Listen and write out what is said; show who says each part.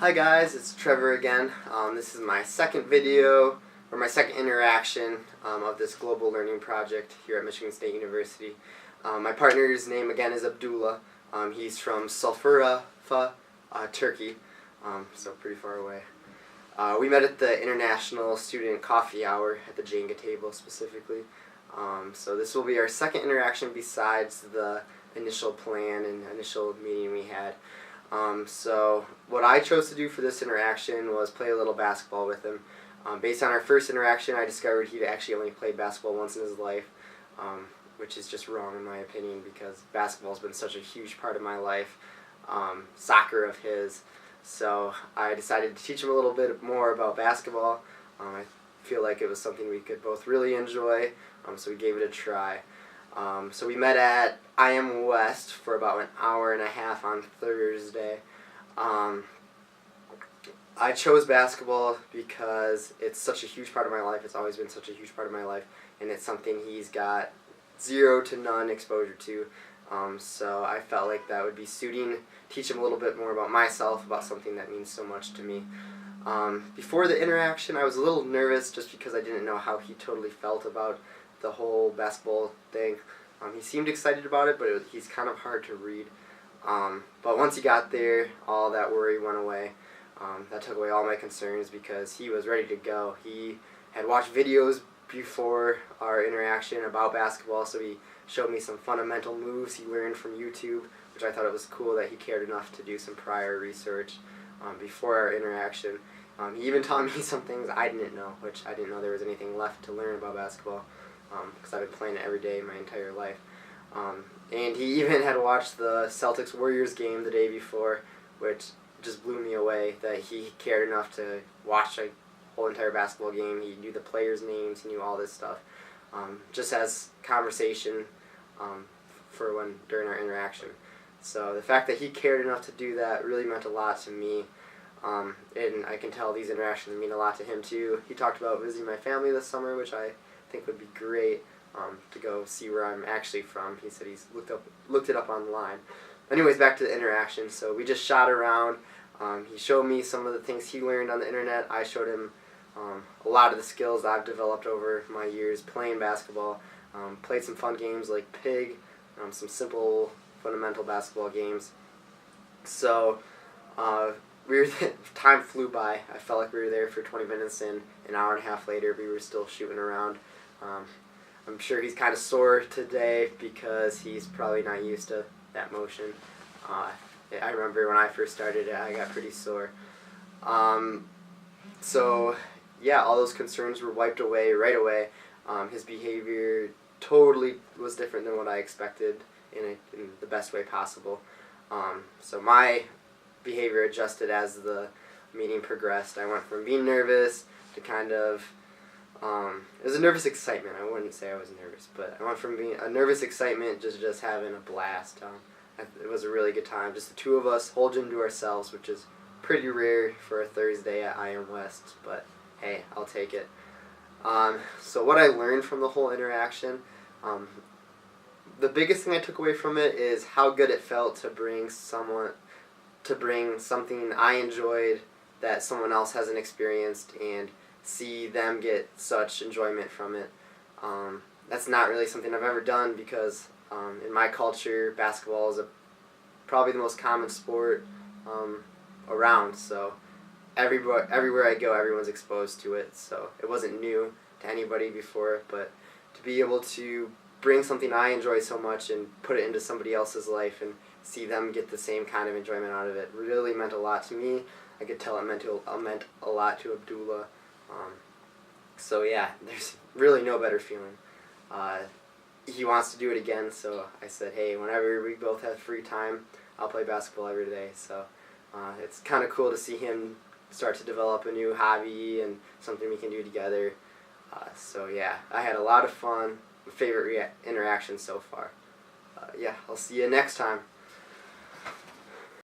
Speaker 1: Hi guys, it's Trevor again. This is my second video, or my second interaction of this global learning project here at Michigan State University. My partner's name again is Abdullah. He's from Sulfura, Turkey, so pretty far away. We met at the International Student Coffee Hour at the Jenga table specifically. So this will be our second interaction besides the initial plan and initial meeting we had. So what I chose to do for this interaction was play a little basketball with him. Based on our first interaction, I discovered he'd actually only played basketball once in his life, which is just wrong in my opinion because basketball's been such a huge part of my life, soccer of his. So I decided to teach him a little bit more about basketball. I feel like it was something we could both really enjoy, so we gave it a try. So we met at IM West for about an hour and a half on Thursday. I chose basketball because it's such a huge part of my life. It's always been such a huge part of my life, and it's something he's got zero to none exposure to. So I felt like that would be suiting, teach him a little bit more about myself, about something that means so much to me. Before the interaction, I was a little nervous just because I didn't know how he totally felt about the whole basketball thing. He seemed excited about it, but he's kind of hard to read. But once he got there, all that worry went away. That took away all my concerns because he was ready to go. He had watched videos before our interaction about basketball, so he showed me some fundamental moves he learned from YouTube, which I thought it was cool that he cared enough to do some prior research before our interaction. He even taught me some things I didn't know, which I didn't know there was anything left to learn about basketball. Because I've been playing it every day my entire life. And he even had watched the Celtics-Warriors game the day before, which just blew me away that he cared enough to watch a whole entire basketball game. He knew the players' names, he knew all this stuff, just as conversation during our interaction. So the fact that he cared enough to do that really meant a lot to me. And I can tell these interactions mean a lot to him too. He talked about visiting my family this summer, which I think would be great to go see where I'm actually from. He said he's looked it up online. Anyways, back to the interaction. So we just shot around. He showed me some of the things he learned on the internet. I showed him a lot of the skills I've developed over my years playing basketball. Played some fun games like Pig, some simple fundamental basketball games. So time flew by. I felt like we were there for 20 minutes, and an hour and a half later we were still shooting around. I'm sure he's kind of sore today because he's probably not used to that motion. I remember when I first started it, I got pretty sore. So yeah, all those concerns were wiped away right away. His behavior totally was different than what I expected in the best way possible. So my behavior adjusted as the meeting progressed. I went from being nervous to kind of it was a nervous excitement. I wouldn't say I was nervous, but I went from being a nervous excitement to just having a blast. It was a really good time. Just the two of us, whole gym to ourselves, which is pretty rare for a Thursday at IM West, but hey, I'll take it. So what I learned from the whole interaction, the biggest thing I took away from it is how good it felt to bring something I enjoyed that someone else hasn't experienced and see them get such enjoyment from it. That's not really something I've ever done because in my culture, basketball is probably the most common sport around. So everywhere I go, everyone's exposed to it. So it wasn't new to anybody before, but to be able to bring something I enjoy so much and put it into somebody else's life and see them get the same kind of enjoyment out of it really meant a lot to me. I could tell it meant a lot to Abdullah. So yeah, there's really no better feeling. He wants to do it again, so I said, hey, whenever we both have free time, I'll play basketball every day. So it's kind of cool to see him start to develop a new hobby and something we can do together. So yeah, I had a lot of fun. My favorite interaction so far. Yeah, I'll see you next time.